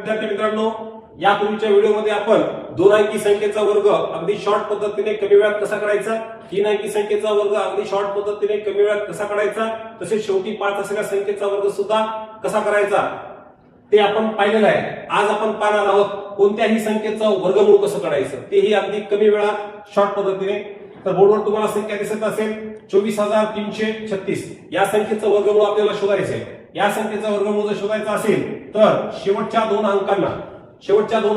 विद्यार्थी मित्रांनो, यापूर्वीच्या व्हिडिओमध्ये आपण 2 अंकी संख्येचा वर्ग अगदी शॉर्ट पद्धतीने कमी वेळात कसा काढायचा, 3 अंकी संख्येचा वर्ग अगदी शॉर्ट पद्धतीने कमी वेळात कसा काढायचा, तसेच शेवटी 5 असलेल्या संख्येचा वर्ग सुद्धा कसा करायचा ते आपण पाहिलेलं आहे। आज आपण पाहणार आहोत कोणत्याही संख्येचं वर्गमूळ कसं काढायचं, तेही अगदी कमी वेळात शॉर्ट पद्धतीने। तर बोर्डवर तुम्हाला संख्या दिसत असेल 24336 या संख्येचं वर्गमूळ आपल्याला शोधायचं आहे। या संख्येचा वर्गमूळ जर शोधायचा असेल तर शेवटच्या दोन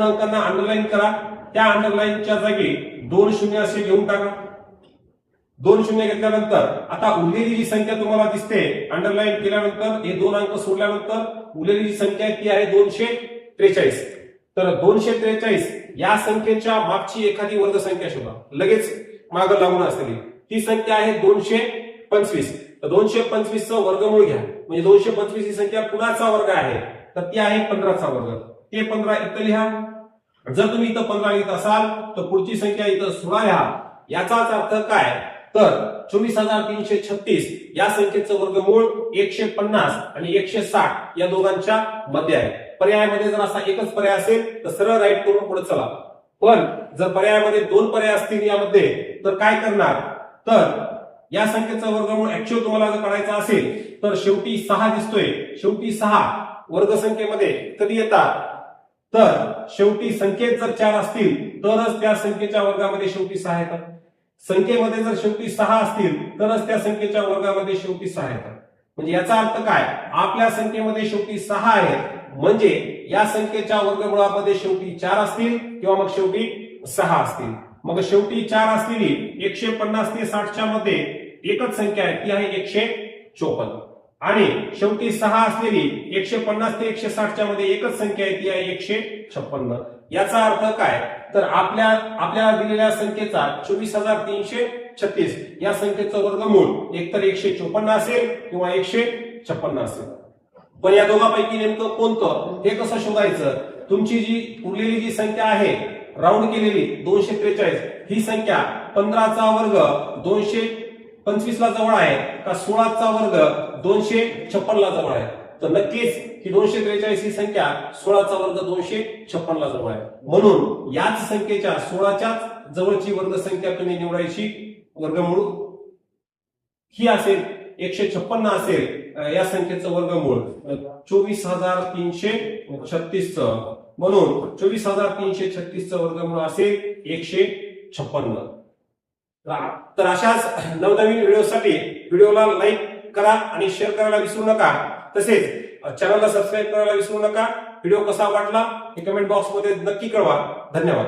अंकांना अंडरलाईन करा। त्या अंडरलाईनच्या जागी 2 शून्य असे घेऊन टाका। 2 शून्य घेतल्यानंतर आता उरलेली जी संख्या तुम्हाला दिसते अंडरलाईन केल्यानंतर हे 2 अंक सोडल्यानंतर उरलेली जी संख्या आहे ती आहे 243। तर 243 या संख्येच्या मागची एखादी वर्गसंख्या शोधा, लगेच मागे लागून असलेली ती संख्या आहे 225। तर 225 चं वर्गमूळ घ्या, म्हणजे 225 ही संख्या कुणाचा वर्ग आहे, तर ती आहे 15 चा वर्ग। ते 15 इथं लिहा। जर तुम्ही इथं 15 लिहित असाल तर पुढची संख्या इथं 16 लिहा। याचाच अर्थ काय, तर 24336 या संख्येचं वर्गमूळ 150 आणि 160 या दोघांच्या मध्ये आहे। पर्यायामध्ये जर असा एकच पर्याय असेल तर सरळ राईट करून पुढे चला, पण जर पर्यायामध्ये 2 पर्याय असतील यामध्ये तर काय करणार, तर या संख्येचं वर्गमूळ ऍक्च्युअल तुम्हाला जर काढायचं असेल तर शेवटी 6 दिसतोय, शेवटी 6 वर्गसंख्येमध्ये कधी येतात, तर शेवटी संख्येत जर 4 असतील तरच त्या संख्येच्या वर्गामध्ये शेवटी 6 येतात। संख्येमध्ये जर शेवटी 6 असतील तरच त्या संख्येच्या वर्गामध्ये शेवटी 6 येतात। म्हणजे याचा अर्थ काय, आपल्या संख्येमध्ये शेवटी 6 आहेत, म्हणजे या संख्येच्या वर्गमुळामध्ये शेवटी 4 असतील किंवा मग शेवटी 6 असतील। मग शेवटी 4 असलेली 150 ते 60 च्या मध्ये एकच संख्या आहे, ती आहे 154। आणि शेवटी 6 असलेली 150 ते 160 च्या मध्ये एकच संख्या आहे, ती आहे 156। याचा अर्थ काय, तर आपल्याला दिलेल्या संख्येचा 24336 या संख्येचं वर्गमूळ एकतर 154 असेल किंवा 156 असेल। पण या दोघांपैकी नेमकं कोणतं हे कसं शोधायचं, तुमची जी उरलेली जी संख्या आहे राऊंड केलेली 243 ही संख्या 15 चा वर्ग 225 ला जवळ आहे का 16 चा वर्ग 256 ला जवळ आहे, तर नक्कीच ही 243 ही संख्या 16 चा वर्ग 256 ला जवळ आहे। म्हणून याच संख्येच्या 16च्याच जवळची वर्गसंख्या तुम्ही निवडायची, वर्गमूळ ही असेल 156 असेल या संख्येचं वर्गमूळ 24336 चं, म्हणून 24336 चं वर्गमूळ असेल 156। तर अशाच नवनवीन व्हिडिओसाठी व्हिडिओला लाईक करा आणि शेअर करायला विसरू नका, तसेच चॅनलला सबस्क्राईब करायला विसरू नका। व्हिडिओ कसा वाटला हे कमेंट बॉक्स मध्ये नक्की कळवा। धन्यवाद।